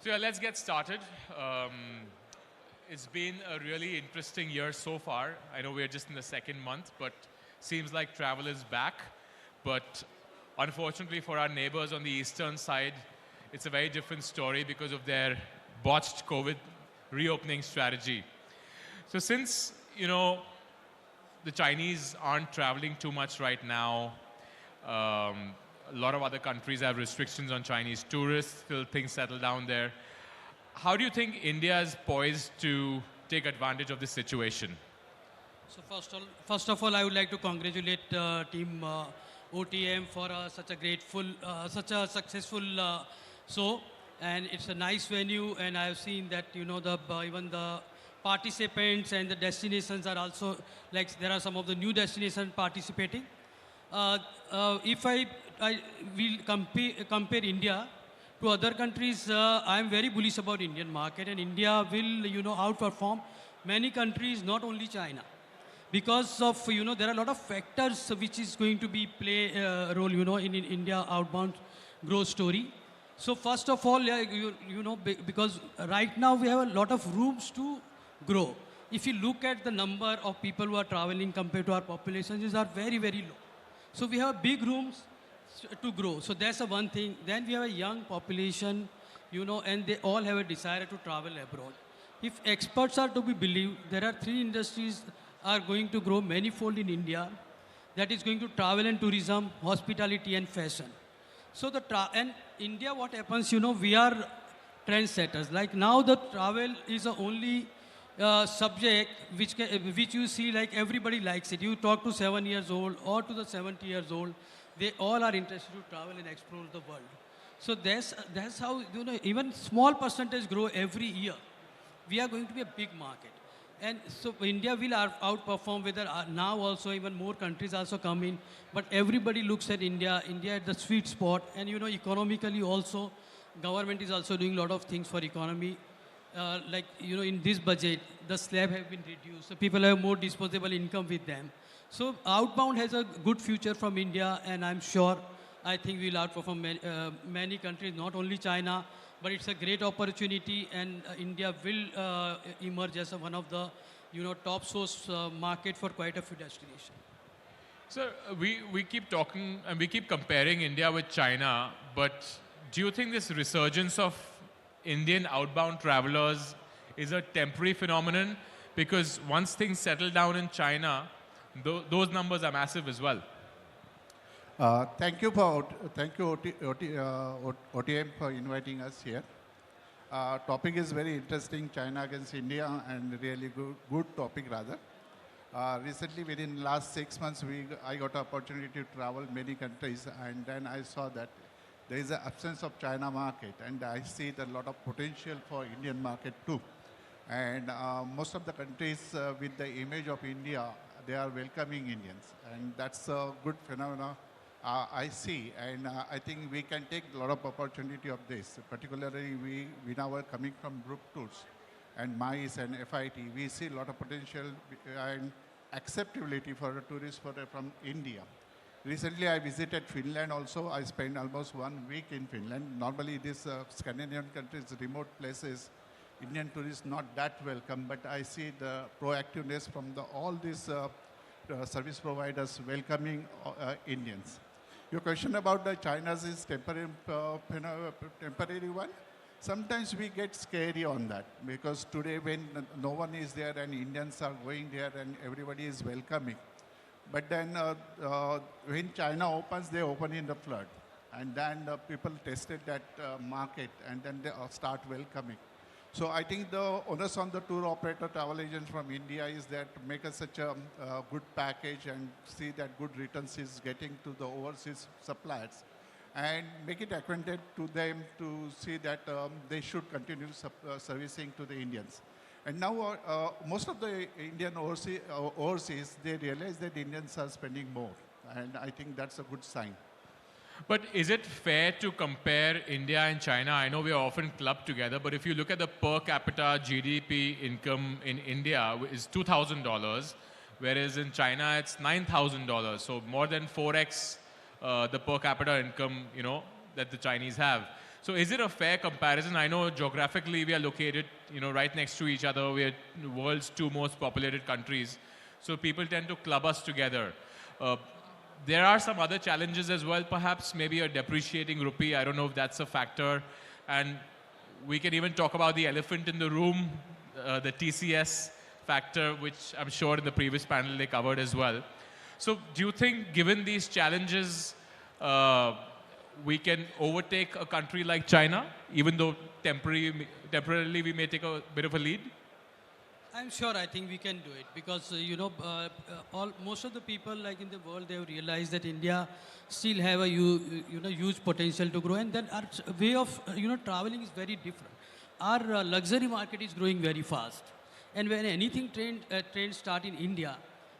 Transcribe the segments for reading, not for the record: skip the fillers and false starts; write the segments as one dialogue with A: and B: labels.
A: So yeah, let's get started. It's been a really interesting year so far. I know we're just in the second month, but seems like travel is back. But unfortunately for our neighbors on the eastern side, it's a very different story because of their botched COVID reopening strategy. So since, the Chinese aren't traveling too much right now, a lot of other countries have restrictions on Chinese tourists till things settle down there. How do you think India is poised to take advantage of this situation?
B: So first of all, I would like to congratulate team OTM for such a successful show, and it's a nice venue. And I have seen that even the participants and the destinations are also like there are some of the new destinations participating. If I will compare India to other countries, I am very bullish about Indian market, and India will outperform many countries, not only China, because of there are a lot of factors which is going to be play a role in India outbound growth story. So first of all, yeah, because right now we have a lot of rooms to grow. If you look at the number of people who are traveling compared to our population, these are very, very low. So we have big rooms to grow. So that's the one thing. Then we have a young population, and they all have a desire to travel abroad. If experts are to be believed, there are three industries are going to grow manifold in India. That is going to travel and tourism, hospitality and fashion. So and India, what happens, we are trendsetters. Like now the travel is the only subject which you see like everybody likes it. You talk to 7 years old or to the 70 years old, they all are interested to travel and explore the world. So that's how even small percentage grow every year. We are going to be a big market, and so India will outperform. Whether now also even more countries also come in, but everybody looks at India at the sweet spot, and economically also, government is also doing a lot of things for economy. In this budget, the slab have been reduced, so people have more disposable income with them. So outbound has a good future from India, and I'm sure, I think we'll outperform many countries, not only China, but it's a great opportunity, and India will emerge as one of the top source market for quite a few destinations.
A: So we keep talking and we keep comparing India with China, but do you think this resurgence of Indian outbound travelers is a temporary phenomenon? Because once things settle down in China, those numbers are massive as well.
C: Thank you, OTM, for inviting us here. Topic is very interesting, China against India, and really good topic rather. Recently, within last 6 months, I got an opportunity to travel many countries, and then I saw that there is an absence of China market, and I see a lot of potential for Indian market too. And most of the countries with the image of India, they are welcoming Indians, and that's a good phenomenon I see. And I think we can take a lot of opportunity of this. Particularly, we now are coming from group tours and MICE and FIT. We see a lot of potential and acceptability for a tourist from India. Recently, I visited Finland also. I spent almost 1 week in Finland. Normally, these Scandinavian countries, remote places, Indian tourists not that welcome, but I see the proactiveness from all these service providers welcoming Indians. Your question about the China's is temporary one. Sometimes we get scary on that, because today when no one is there and Indians are going there and everybody is welcoming. But then when China opens, they open in the flood. And then people tested that market, and then they start welcoming. So I think the onus on the tour operator, travel agents from India is that to make us such a good package and see that good returns is getting to the overseas suppliers, and make it acquainted to them to see that they should continue servicing to the Indians. And now most of the Indian overseas, they realize that Indians are spending more, and I think that's a good sign.
A: But is it fair to compare India and China? I know we are often clubbed together, but if you look at the per capita GDP income in India is $2,000, whereas in China it's $9,000. So more than 4x the per capita income, that the Chinese have. So is it a fair comparison? I know geographically we are located, right next to each other. We are the world's two most populated countries. So people tend to club us together. Uh, there are some other challenges as well, perhaps maybe a depreciating rupee. I don't know if that's a factor. And we can even talk about the elephant in the room, the TCS factor, which I'm sure in the previous panel they covered as well. So do you think, given these challenges, we can overtake a country like China, even though temporarily we may take a bit of a lead?
B: I'm sure. I think we can do it because most of the people like in the world they have realized that India still have a huge potential to grow, and then our way of traveling is very different. Our luxury market is growing very fast, and when anything trend start in India,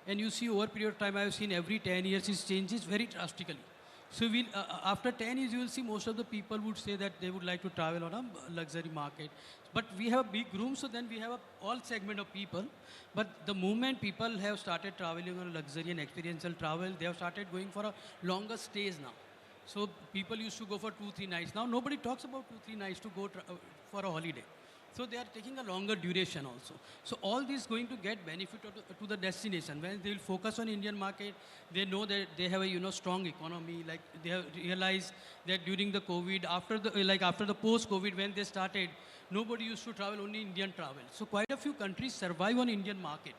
B: and you see over a period of time, I have seen every 10 years it changes very drastically. So after 10 years, you will see most of the people would say that they would like to travel on a luxury market. But we have a big room, so then we have all segment of people. But the moment people have started traveling on luxury and experiential travel, they have started going for a longer stays now. So people used to go for 2-3 nights. Now nobody talks about 2-3 nights to go for a holiday. So they are taking a longer duration also. So all this going to get benefit to the destination. When they will focus on Indian market, they know that they have a strong economy. Like they have realized that during the COVID, after the post-COVID, when they started, nobody used to travel, only Indian travel. So quite a few countries survive on Indian market,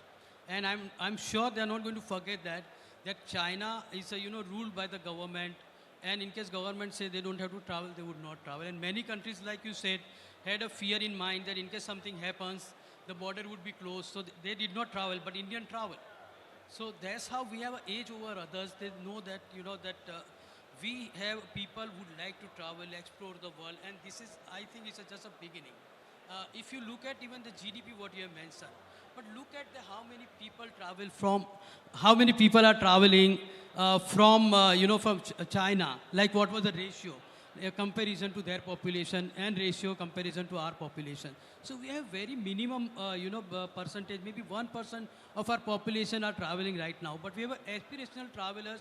B: and I'm sure they are not going to forget that China is ruled by the government, and in case government say they don't have to travel, they would not travel. And many countries, like you said, had a fear in mind that in case something happens, the border would be closed. So they did not travel, but Indian travel. So that's how we have an edge over others. They know that, we have people who would like to travel, explore the world, and this is, I think, it's just a beginning. If you look at even the GDP, what you have mentioned, but look at how many people travel from, how many people are traveling from China, like what was the ratio? A comparison to their population and ratio comparison to our population. So we have very minimum, percentage, maybe 1% of our population are traveling right now. But we have aspirational travelers,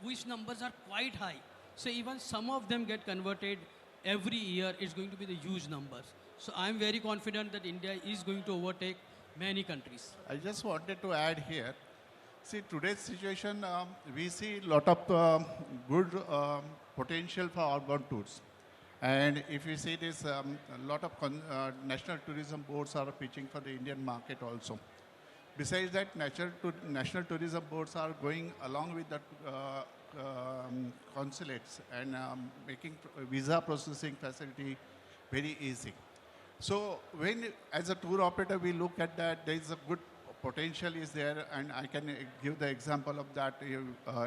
B: which numbers are quite high. So even some of them get converted every year. It's going to be the huge numbers. So I'm very confident that India is going to overtake many countries.
C: I just wanted to add here. See, today's situation, we see a lot of good potential for outbound tours. And if you see this, a lot of national tourism boards are pitching for the Indian market also. Besides that, national tourism boards are going along with the consulates and making visa processing facility very easy. So when, as a tour operator, we look at that, there is a good potential is there, and I can give the example of that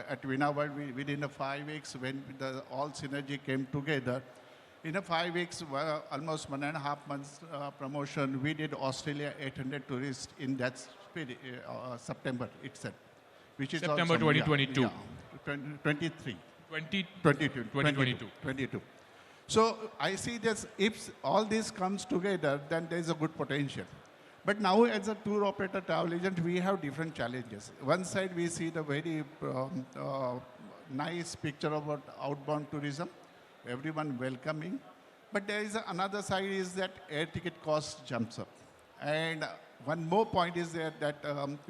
C: at Vina World. Within 5 weeks, when all synergy came together, in 5 weeks, almost 1.5 months promotion, we did Australia 800 tourists in that September itself, which is
A: September
C: also,
A: 2022.
C: Yeah, 23.
A: 2022.
C: 22. So I see this, if all this comes together, then there is a good potential. But now as a tour operator, travel agent, we have different challenges. One side we see the very nice picture about outbound tourism, everyone welcoming. But there is another side is that air ticket cost jumps up. And one more point is there that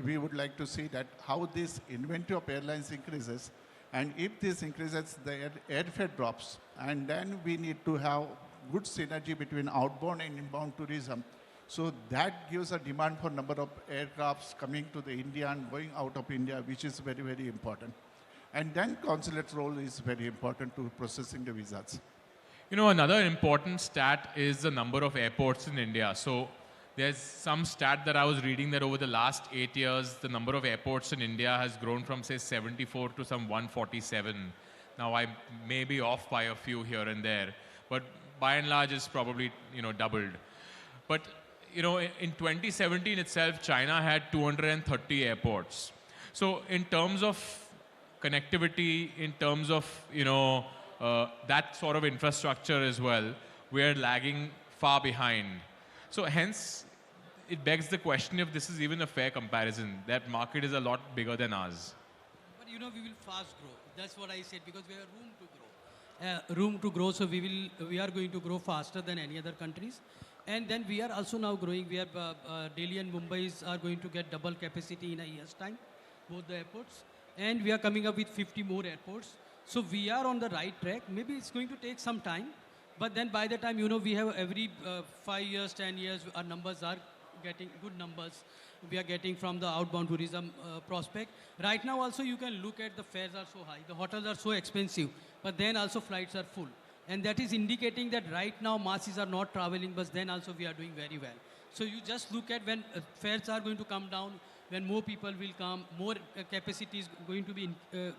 C: we would like to see that how this inventory of airlines increases. And if this increases, the airfare drops. And then we need to have good synergy between outbound and inbound tourism. So that gives a demand for number of aircrafts coming to the India and going out of India, which is very, very important. And then consulate role is very important to processing the visas.
A: Another important stat is the number of airports in India. So there's some stat that I was reading that over the last 8 years, the number of airports in India has grown from, say, 74 to some 147. Now, I may be off by a few here and there, but by and large, it's probably, doubled. But, in 2017 itself, China had 230 airports. So in terms of connectivity, in terms of, that sort of infrastructure as well, we're lagging far behind. So hence, it begs the question if this is even a fair comparison. That market is a lot bigger than ours.
B: But we will fast grow. That's what I said, because we have room to grow. room to grow. So we are going to grow faster than any other countries. And then we are also now growing. We have Delhi and Mumbai are going to get double capacity in a year's time, both the airports. And we are coming up with 50 more airports. So we are on the right track. Maybe it's going to take some time, but then by the time, we have every 5 years, 10 years, our numbers are getting good numbers. We are getting from the outbound tourism prospect. Right now also you can look at the fares are so high. The hotels are so expensive, but then also flights are full. And that is indicating that right now masses are not traveling, but then also we are doing very well. So you just look at when fares are going to come down, when more people will come, more capacity is going to be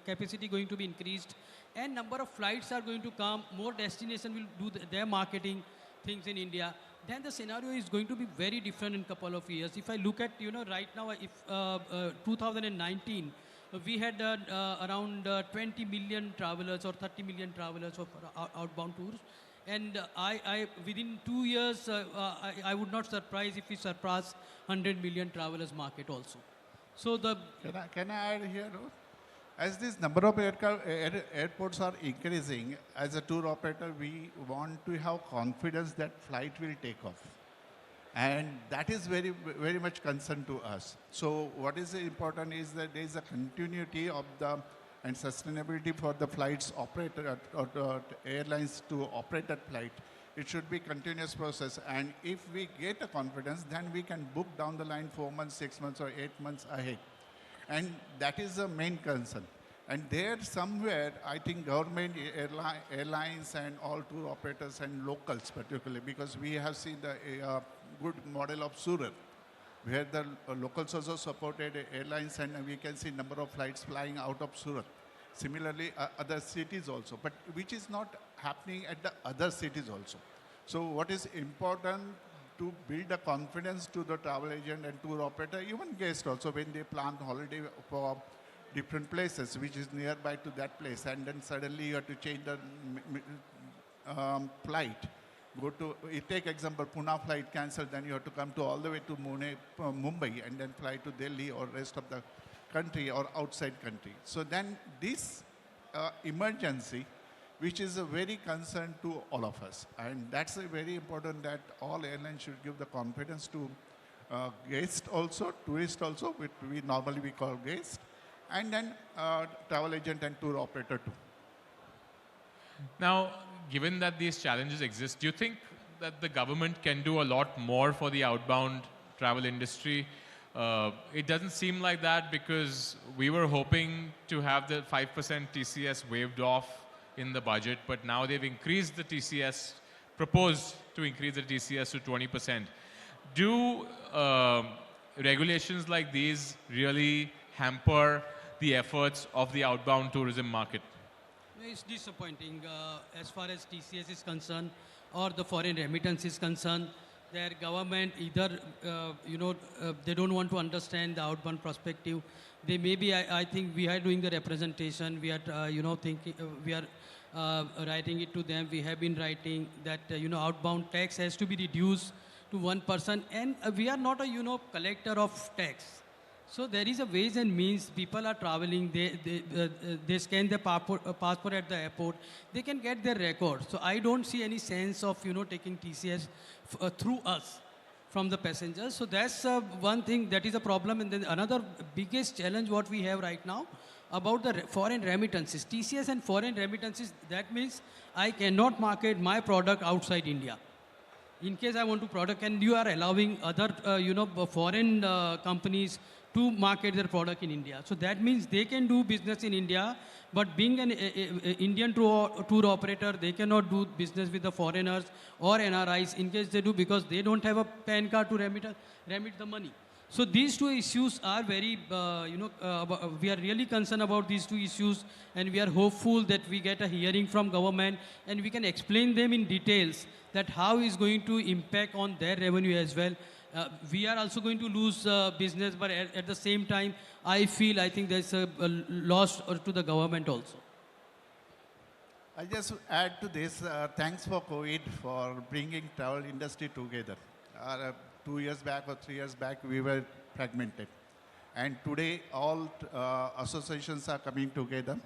B: capacity going to be increased, and number of flights are going to come. More destination will do their marketing things in India. Then the scenario is going to be very different in couple of years. If I look at right now, if 2019. We had around 20 million travelers or 30 million travelers of outbound tours. And within 2 years, I would not surprise if we surpass 100 million travelers market also. So
C: Can I add here? No? As this number of airports are increasing, as a tour operator, we want to have confidence that flight will take off. And that is very, very much concern to us. So what is important is that there is a continuity of and sustainability for the flights operator or airlines to operate that flight. It should be continuous process. And if we get a confidence, then we can book down the line 4 months, 6 months, or 8 months ahead. And that is the main concern. And there somewhere, I think government, airlines and all tour operators and locals particularly, because we have seen the good model of Surat, where the locals also supported airlines, and we can see number of flights flying out of Surat. Similarly, other cities also, but which is not happening at the other cities also. So what is important to build a confidence to the travel agent and tour operator, even guests also, when they plan holiday for different places, which is nearby to that place, and then suddenly you have to change the flight. Take example, Pune flight cancelled, then you have to come to all the way to Mumbai and then fly to Delhi or rest of the country or outside country. So then this emergency, which is a very concern to all of us. And that's very important that all airlines should give the confidence to guests also, tourists also, which we normally call guests, and then travel agent and tour operator too.
A: Now, given that these challenges exist, do you think that the government can do a lot more for the outbound travel industry? It doesn't seem like that, because we were hoping to have the 5% TCS waived off in the budget, but now they've increased the TCS, proposed to increase the TCS to 20%. Do regulations like these really hamper the efforts of the outbound tourism market?
B: It's disappointing as far as TCS is concerned or the foreign remittance is concerned. Their government either, they don't want to understand the outbound perspective. They maybe, I think we are doing the representation. We are, thinking, we are writing it to them. We have been writing that, outbound tax has to be reduced to 1%. And we are not a, collector of tax. So there is a ways and means. People are traveling. They scan their passport at the airport. They can get their record. So I don't see any sense of taking TCS through us from the passengers. So that's one thing that is a problem. And then another biggest challenge what we have right now about the foreign remittances. TCS and foreign remittances. That means I cannot market my product outside India. In case I want to product, and you are allowing other foreign companies to market their product in India. So that means they can do business in India, but being an Indian tour operator, they cannot do business with the foreigners or NRIs in case they do, because they don't have a PAN card to remit the money. So these two issues are very, we are really concerned about these two issues, and we are hopeful that we get a hearing from government and we can explain them in details that how is going to impact on their revenue as well. We are also going to lose business, but at the same time, I think there's a loss to the government also.
C: I just add to this, thanks for COVID for bringing travel industry together. 2 years back or 3 years back, we were fragmented. And today, all associations are coming together.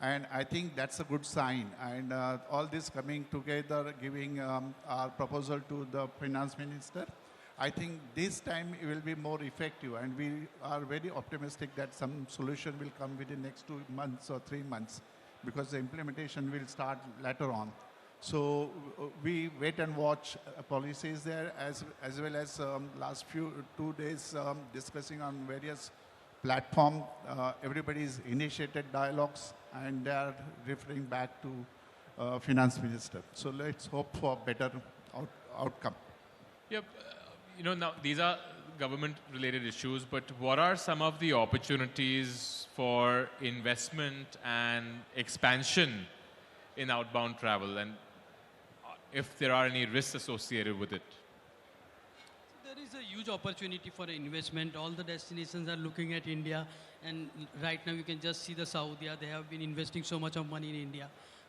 C: And I think that's a good sign. And all this coming together, giving our proposal to the finance minister, I think this time it will be more effective. And we are very optimistic that some solution will come within next 2 months or 3 months, because the implementation will start later on. So we wait and watch policies there, as well as last 2 days discussing on various platform. Everybody's initiated dialogues, and they are referring back to finance minister. So let's hope for better outcome.
A: Yep. Now these are government-related issues, but what are some of the opportunities for investment and expansion in outbound travel, and if there are any risks associated with it?
B: There is a huge opportunity for investment. All the destinations are looking at India, and right now you can just see the Saudi. They have been investing so much of money in India.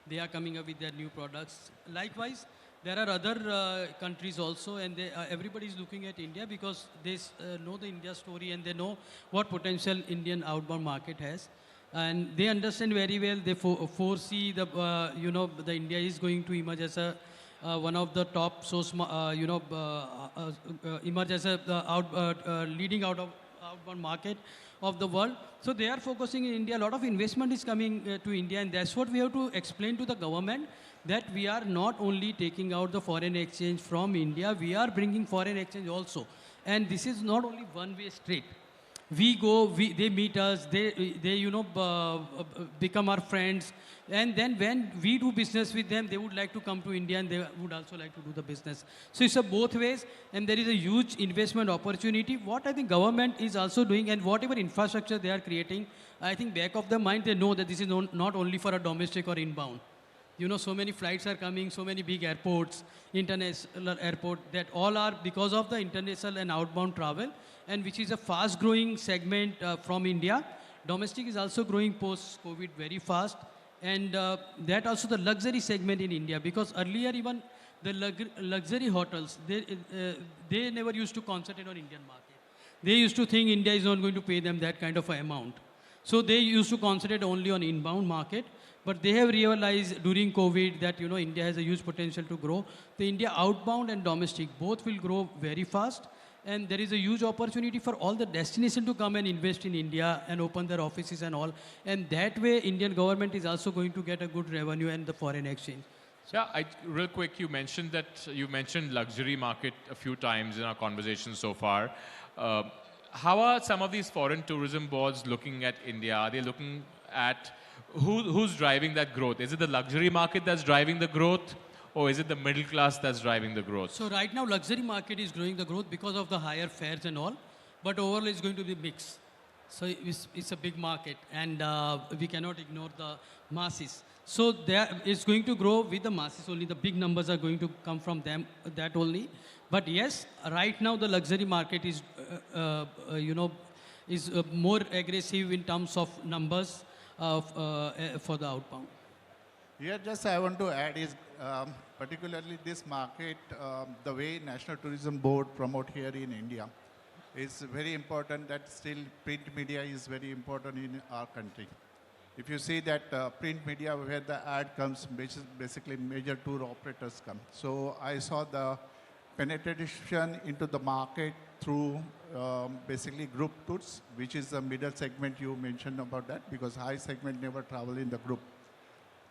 B: They are coming up with their new products. Likewise, there are other countries also, and everybody is looking at India because they know the India story, and they know what potential Indian outbound market has. And they understand very well. They foresee the the India is going to emerge as a one of the top source, emerge as a leading outbound market of the world. So they are focusing in India. A lot of investment is coming to India, and that's what we have to explain to the government, that we are not only taking out the foreign exchange from India, we are bringing foreign exchange also. And this is not only one-way street. We go, they meet us, they become our friends. And then when we do business with them, they would like to come to India, and they would also like to do the business. So it's a both ways, and there is a huge investment opportunity. What I think government is also doing, and whatever infrastructure they are creating, I think back of the mind, they know that this is not only for a domestic or inbound. So many flights are coming, so many big airports, international airport, that all are because of the international and outbound travel, and which is a fast growing segment from India. Domestic is also growing post-COVID very fast. And that also the luxury segment in India, because earlier even the luxury hotels, they never used to concentrate on Indian market. They used to think India is not going to pay them that kind of an amount. So they used to concentrate only on inbound market. But they have realized during COVID that India has a huge potential to grow. The India outbound and domestic both will grow very fast, and there is a huge opportunity for all the destinations to come and invest in India and open their offices and all. And that way, Indian government is also going to get a good revenue and the foreign exchange.
A: Yeah, real quick, you mentioned luxury market a few times in our conversation so far. How are some of these foreign tourism boards looking at India? Are they looking at who's driving that growth? Is it the luxury market that's driving the growth, or is it the middle class that's driving the growth?
B: So right now, luxury market is growing the growth because of the higher fares and all, but overall it's going to be mixed. So it's a big market, and we cannot ignore the masses. So it's going to grow with the masses only. The big numbers are going to come from them, that only. But yes, right now the luxury market is, more aggressive in terms of numbers for the outbound.
C: Here, just I want to add is, particularly this market, the way National Tourism Board promote here in India, is very important. That still print media is very important in our country. If you see that print media where the ad comes, basically major tour operators come. So I saw the penetration into the market through basically group tours, which is the middle segment you mentioned about that, because high segment never travel in the group.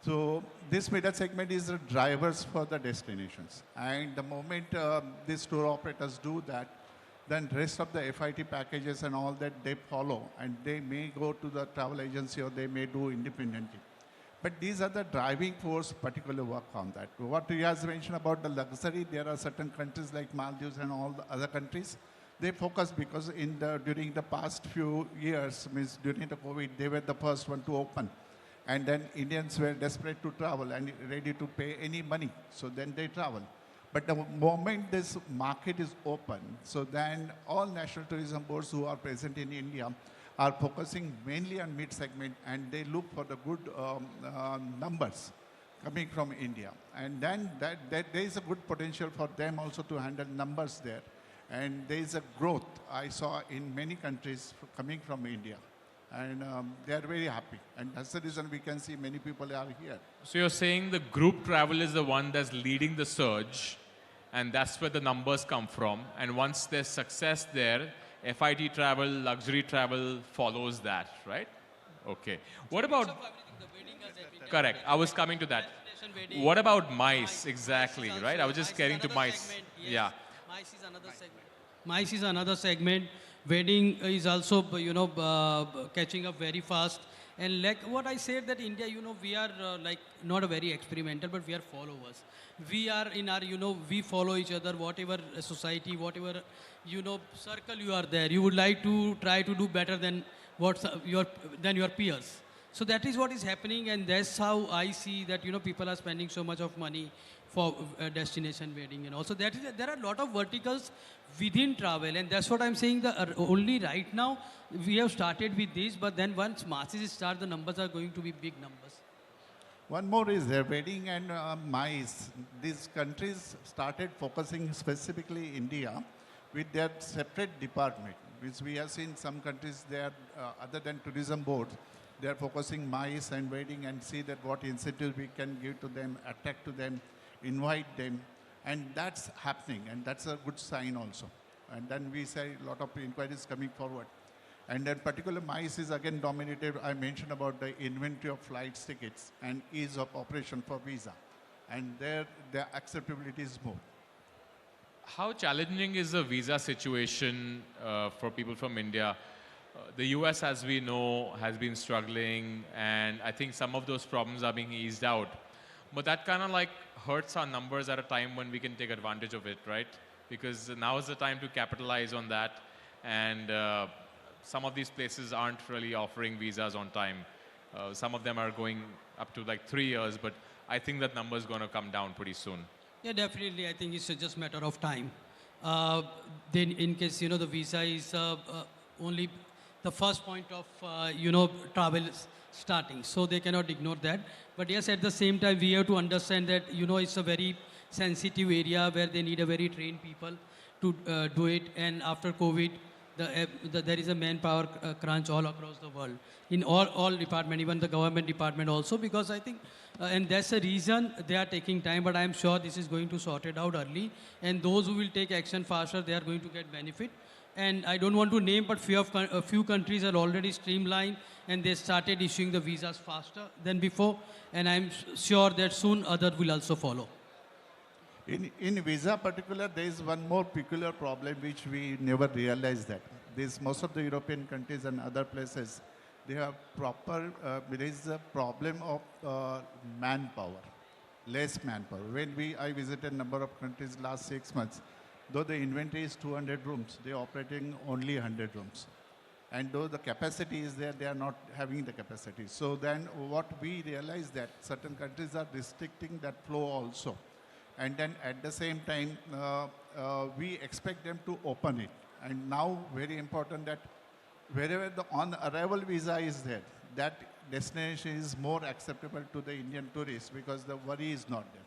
C: So this middle segment is the drivers for the destinations. And the moment these tour operators do that, then rest of the FIT packages and all that, they follow, and they may go to the travel agency or they may do independently. But these are the driving force, particular work on that. What you guys mentioned about the luxury, there are certain countries like Maldives and all the other countries, they focus because during the past few years, means during the COVID, they were the first one to open. And then Indians were desperate to travel and ready to pay any money. So then they travel. But the moment this market is open, so then all national tourism boards who are present in India are focusing mainly on mid-segment, and they look for the good numbers coming from India. And then there is a good potential for them also to handle numbers there. And there is a growth I saw in many countries coming from India. And they are very happy. And that's the reason we can see many people are here.
A: So you're saying the group travel is the one that's leading the surge, and that's where the numbers come from. And once there's success there, FIT travel, luxury travel follows that, right? Okay. What about? Correct. I was coming to that. What about mice exactly, right? I was just getting to mice. Yeah.
B: Mice is another segment. Mice is another segment. Wedding is also, catching up very fast. And like what I said that India, we are like not a very experimental, but we are followers. We are in our, we follow each other, whatever society, whatever, circle you are there. You would like to try to do better than your peers. So that is what is happening, and that's how I see that people are spending so much of money for destination wedding, and also there are a lot of verticals within travel, and that's what I'm saying. Only right now we have started with this, but then once masses start, the numbers are going to be big numbers.
C: One more is there, wedding and mice. These countries started focusing specifically India with their separate department, which we have seen some countries there, other than tourism boards, they are focusing mice and wedding and see that what incentives we can give to them, attract to them, invite them. And that's happening, and that's a good sign also. And then we say a lot of inquiries coming forward. And then particular MICE is again dominated. I mentioned about the inventory of flights tickets and ease of operation for visa. And there, the acceptability is more.
A: How challenging is the visa situation for people from India? The US, as we know, has been struggling, and I think some of those problems are being eased out. But that kind of like hurts our numbers at a time when we can take advantage of it, right? Because now is the time to capitalize on that, and some of these places aren't really offering visas on time. Some of them are going up to like 3 years, but I think that number is going to come down pretty soon.
B: Yeah, definitely. I think it's just matter of time. Then, in case the visa is only the first point of travel starting, so they cannot ignore that. But yes, at the same time, we have to understand that it's a very sensitive area where they need a very trained people to do it. And after COVID, there is a manpower crunch all across the world in all department, even the government department also, because I think and that's the reason they are taking time. But I am sure this is going to sort it out early, and those who will take action faster, they are going to get benefit. And I don't want to name, but a few countries are already streamlined, and they started issuing the visas faster than before. And I'm sure that soon others will also follow.
C: In visa particular, there is one more peculiar problem which we never realized that. Most of the European countries and other places, they have there is a problem of manpower, less manpower. I visited a number of countries last 6 months, though the inventory is 200 rooms, they are operating only 100 rooms. And though the capacity is there, they are not having the capacity. So then what we realize that certain countries are restricting that flow also. And then at the same time, we expect them to open it. And now very important that wherever the on-arrival visa is there, that destination is more acceptable to the Indian tourists because the worry is not there.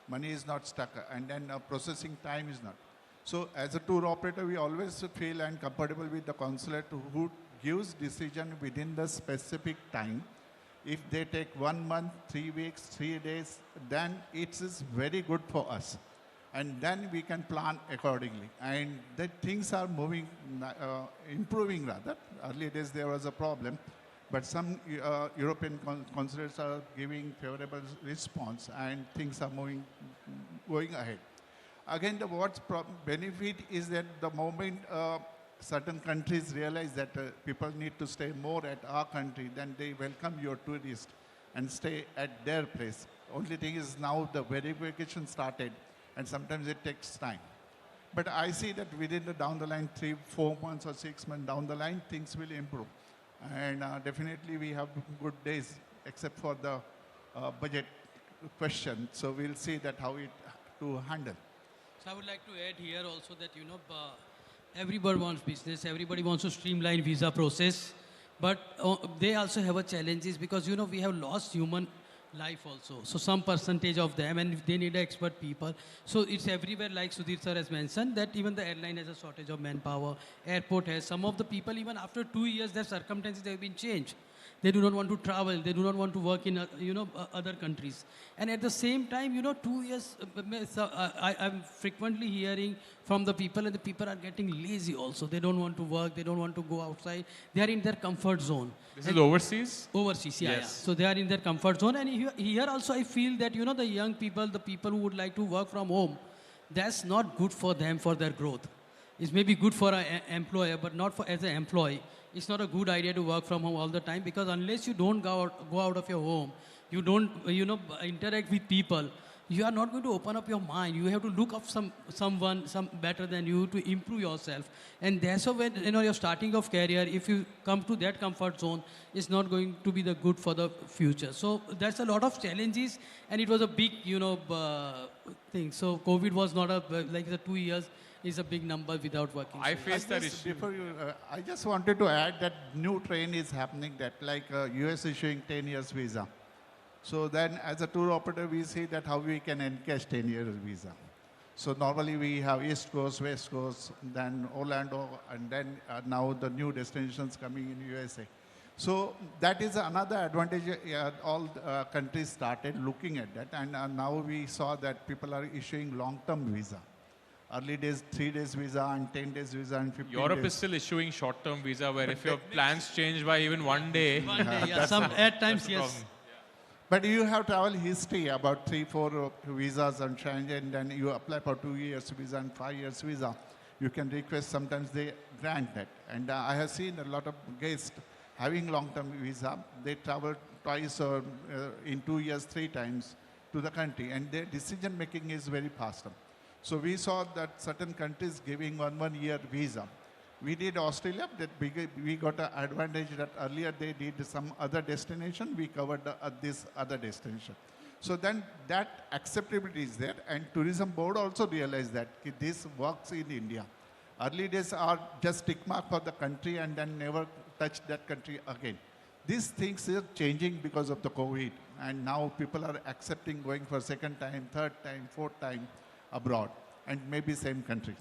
C: Money is not stuck, and then processing time is not. So as a tour operator, we always feel and comfortable with the consulate who gives decision within the specific time. If they take 1 month, 3 weeks, 3 days, then it is very good for us. And then we can plan accordingly. And the things are moving, improving rather. Early days there was a problem, but some European consulates are giving favorable response and things are going ahead. Again, what's benefit is that the moment certain countries realize that people need to stay more at our country, then they welcome your tourists and stay at their place. Only thing is now the verification started, and sometimes it takes time. But I see that within down the line, 3, 4 months or 6 months down the line, things will improve. And definitely we have good days, except for the budget question. So we'll see that how it to handle.
B: So I would like to add here also that, everybody wants business, everybody wants to streamline visa process, but they also have a challenges because, we have lost human life also. So some percentage of them, and they need expert people. So it's everywhere, like Sudhir sir has mentioned, that even the airline has a shortage of manpower. Airport has some of the people, even after 2 years, their circumstances have been changed. They do not want to travel. They do not want to work in, other countries. And at the same time, 2 years, I'm frequently hearing from the people, and the people are getting lazy also. They don't want to work. They don't want to go outside. They are in their comfort zone.
A: This is overseas?
B: Overseas, yeah,
A: Yes.
B: yeah. So they are in their comfort zone. And here also I feel that, the young people, the people who would like to work from home, that's not good for them, for their growth. It's maybe good for an employer, but not for as an employee. It's not a good idea to work from home all the time, because unless you don't go out of your home, you don't, interact with people, you are not going to open up your mind. You have to look up someone better than you to improve yourself. And that's why when you're starting of career, if you come to that comfort zone, it's not going to be the good for the future. So that's a lot of challenges, and it was a big thing. So COVID was not like the 2 years is a big number without working.
A: I faced that issue.
C: Before you, I just wanted to add that new trend is happening that like US issuing 10 years visa. So then as a tour operator, we see that how we can encash 10 years visa. So normally we have East Coast, West Coast, then Orlando, and then now the new destinations coming in USA. So that is another advantage. All countries started looking at that, and now we saw that people are issuing long-term visa. Early days, 3 days visa and 10 days visa and 15
A: Europe
C: days.
A: is still issuing short-term visa, where if your plans change by even one day,
B: One day, yeah. Some at times,
A: that's the
B: yes.
A: problem.
C: But you have travel history about 3-4 visas and Schengen, then you apply for 2 years visa and 5 years visa. You can request, sometimes they grant that. And I have seen a lot of guests having long-term visa. They travel twice or in 2 years, 3 times to the country, and their decision making is very faster. So we saw that certain countries giving 1 year visa. We did Australia, that we got an advantage that earlier they did some other destination, we covered this other destination. So then that acceptability is there, and tourism board also realized that this works in India. Early days are just tick mark for the country and then never touch that country again. These things are changing because of the COVID, and now people are accepting going for second time, third time, fourth time abroad, and maybe same country.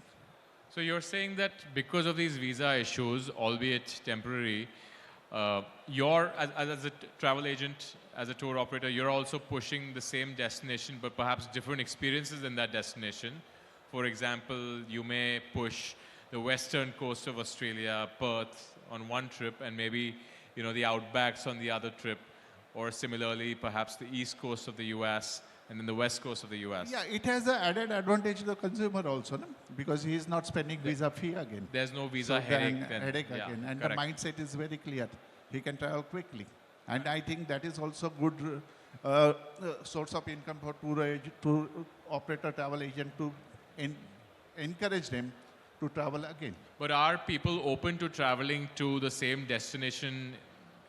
A: So you're saying that because of these visa issues, albeit temporary, you're, as a travel agent, as a tour operator, you're also pushing the same destination, but perhaps different experiences in that destination. For example, you may push the western coast of Australia, Perth, on one trip, and maybe the outbacks on the other trip, or similarly, perhaps the east coast of the US and then the west coast of the US.
C: Yeah, it has an added advantage to the consumer also, no? Because he is not spending visa fee again.
A: There's no visa
C: So
A: headache then.
C: headache
A: Yeah,
C: again. And
A: correct.
C: the mindset is very clear. He can travel quickly. And I think that is also good source of income for tour operator, travel agent to encourage them to travel again.
A: But are people open to traveling to the same destination,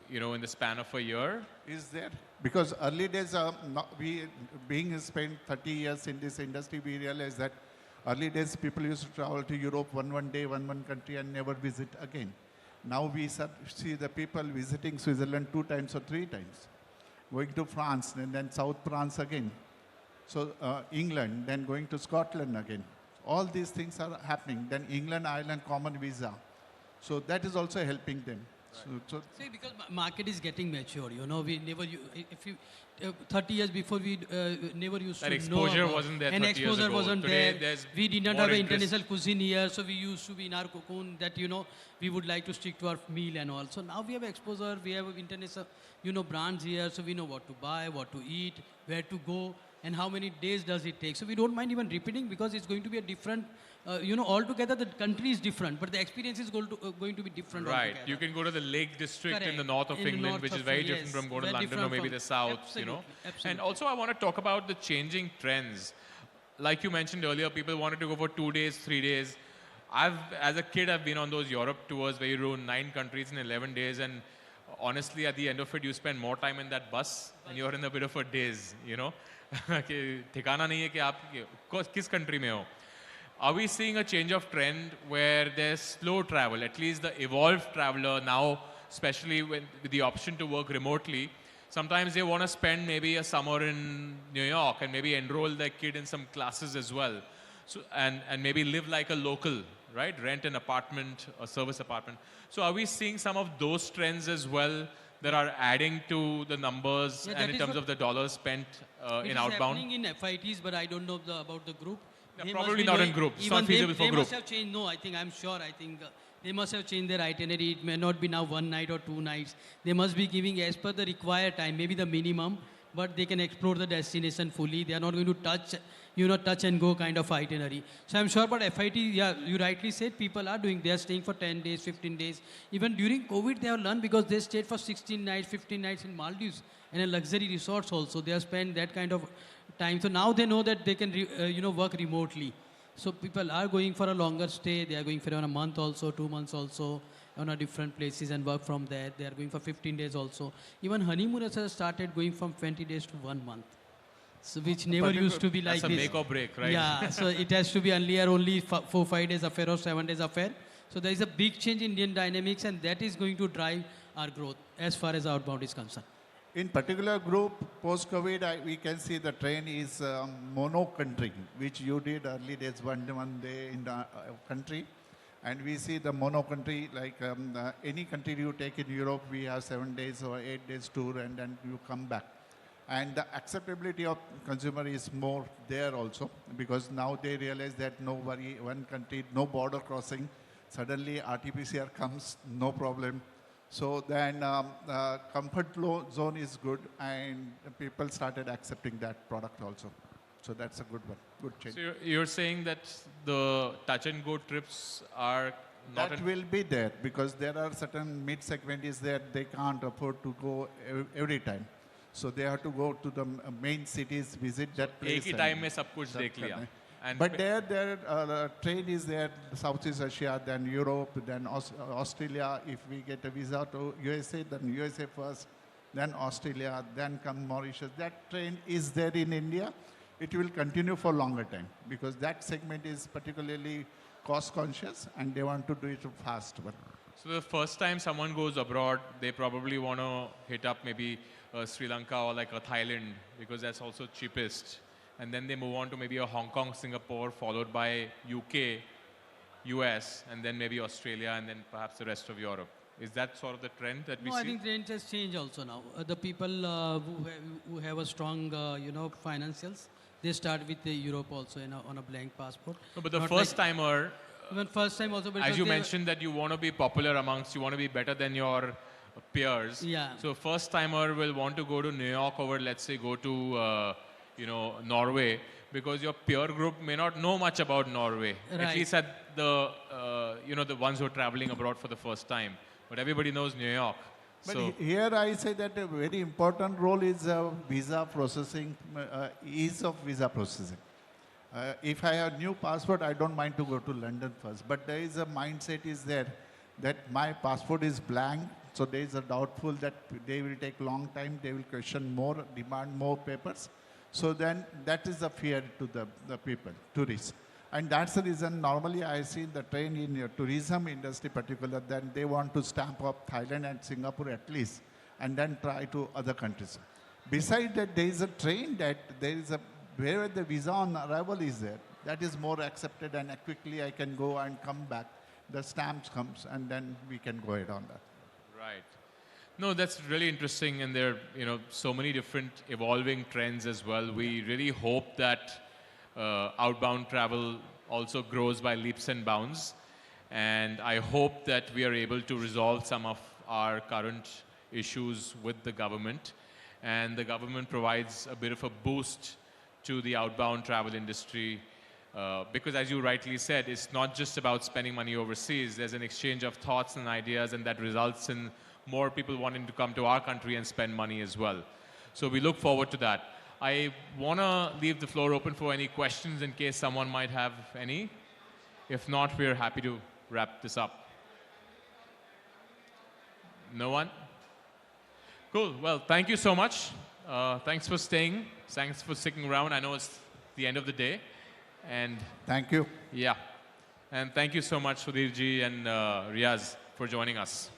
A: in the span of a year?
C: Is there? Because early days, we being spent 30 years in this industry, we realized that early days people used to travel to Europe one day, one country, and never visit again. Now we see the people visiting Switzerland 2 times or 3 times, going to France and then South France again. So England, then going to Scotland again. All these things are happening. Then England, Ireland, common visa. So that is also helping them. So
B: See, because market is getting mature, we never, if you, 30 years before we never used
A: That
B: to
A: exposure
B: know about,
A: wasn't there
B: and
A: 30 years
B: exposure
A: ago.
B: wasn't
A: Today,
B: there.
A: there's
B: We did not
A: more
B: have an
A: interest.
B: international cuisine here, so we used to be in our cocoon that, we would like to stick to our meal and all. So now we have exposure, we have international, brands here, so we know what to buy, what to eat, where to go, and how many days does it take. So we don't mind even repeating, because it's going to be a different, altogether the country is different, but the experience is going to be different
A: Right.
B: altogether.
A: You can go to the Lake District in the
B: Correct.
A: north of
B: In the
A: England,
B: north
A: which is
B: of-
A: very
B: yes,
A: different from going to
B: very
A: London or
B: different
A: maybe
B: from-
A: the south,
B: Absolutely,
A: And
B: absolutely.
A: also I want to talk about the changing trends. Like you mentioned earlier, people wanted to go for 2 days, 3 days. As a kid, I've been on those Europe tours where you run 9 countries in 11 days, and honestly, at the end of it, you spend more time in that bus, and you're in a bit of a daze, कि ठिकाना नहीं है कि आप किस country में हो. Are we seeing a change of trend where there's slow travel, at least the evolved traveler now, especially with the option to work remotely, sometimes they want to spend maybe a summer in New York and maybe enroll their kid in some classes as well. So, and maybe live like a local, right? Rent an apartment, a service apartment. So are we seeing some of those trends as well that are adding to the numbers
B: Yeah,
A: and
B: that
A: in
B: is
A: terms
B: what
A: of the dollars spent
B: it
A: in
B: is
A: outbound?
B: happening in FITs, but I don't know about the group.
A: Yeah,
B: They
A: probably
B: must be
A: not in
B: knowing-
A: group. It's
B: even
A: not feasible for
B: they
A: group.
B: must have changed. No, I'm sure. I think they must have changed their itinerary. It may not be now 1 night or 2 nights. They must be giving as per the required time, maybe the minimum, but they can explore the destination fully. They are not going to touch and go kind of itinerary. So I'm sure, but FIT, yeah, you rightly said, people are doing. They are staying for 10 days, 15 days. Even during COVID, they have learned because they stayed for 16 nights, 15 nights in Maldives and in luxury resorts also. They have spent that kind of time. So now they know that they can, work remotely. So people are going for a longer stay. They are going for a month also, 2 months also, on a different places and work from there. They are going for 15 days also. Even honeymooners have started going from 20 days to 1 month. So which never used to be like
A: That's a
B: this.
A: make or break, right?
B: Yeah, so it has to be only 4-5 days affair or 7 days affair. So there is a big change in Indian dynamics, and that is going to drive our growth as far as outbound is concerned.
C: In particular group, post-COVID, we can see the trend is mono country, which you did early days, one day in the country. And we see the mono country, like any country you take in Europe, we have 7 days or 8 days tour, and then you come back. And the acceptability of consumer is more there also, because now they realize that nobody, one country, no border crossing, suddenly RT-PCR comes, no problem. So then comfort zone is good, and people started accepting that product also. So that's a good one, good change.
A: So you're saying that the touch and go trips are not
C: That will be there, because there are certain mid-segment is there, they can't afford to go every time. So they have to go to the main cities, visit that place.
A: एक ही time में सब कुछ देख लिया. And
C: But their trade is there, Southeast Asia, then Europe, then Australia. If we get a visa to USA, then USA first, then Australia, then come Mauritius. That trend is there in India. It will continue for longer time, because that segment is particularly cost conscious and they want to do it fast.
A: so the first time someone goes abroad, they probably want to hit up maybe Sri Lanka or like a Thailand, because that's also cheapest. And then they move on to maybe a Hong Kong, Singapore, followed by UK, US, and then maybe Australia, and then perhaps the rest of Europe. Is that sort of the trend that we
B: No,
A: see?
B: I think trend has changed also now. The people who have a strong, financials, they start with the Europe also on a blank passport.
A: No, but the
B: Not
A: first
B: like-
A: timer,
B: Even first time also. because
A: as you
B: they-
A: mentioned that you want to be popular amongst, you want to be better than your peers.
B: Yeah.
A: So first timer will want to go to New York over, let's say, go to, Norway, because your peer group may not know much about Norway. At
B: Right.
A: least at the, the ones who are traveling abroad for the first time. But everybody knows New York.
C: But
A: So
C: here I say that a very important role is visa processing, ease of visa processing. If I have new passport, I don't mind to go to London first. But there is a mindset is there that my passport is blank, so there is a doubtful that they will take long time, they will question more, demand more papers. So then that is the fear to the people, tourists. And that's the reason normally I see the trend in your tourism industry particular, then they want to stamp up Thailand and Singapore at least, and then try to other countries. Besides that, there is a trend that there is wherever the visa on arrival is there, that is more accepted, and quickly I can go and come back. The stamps comes, and then we can go ahead on that.
A: right. No, that's really interesting, and there are so many different evolving trends as well. We really hope that outbound travel also grows by leaps and bounds, and I hope that we are able to resolve some of our current issues with the government, and the government provides a bit of a boost to the outbound travel industry. Because as you rightly said, it's not just about spending money overseas. There's an exchange of thoughts and ideas, and that results in more people wanting to come to our country and spend money as well. So we look forward to that. I want to leave the floor open for any questions in case someone might have any. If not, we're happy to wrap this up. No one? Cool. Well, thank you so much. Thanks for staying. Thanks for sticking around. I know it's the end of the day. And
C: Thank you.
A: yeah. And thank you so much, Sudhirji and Riaz, for joining us.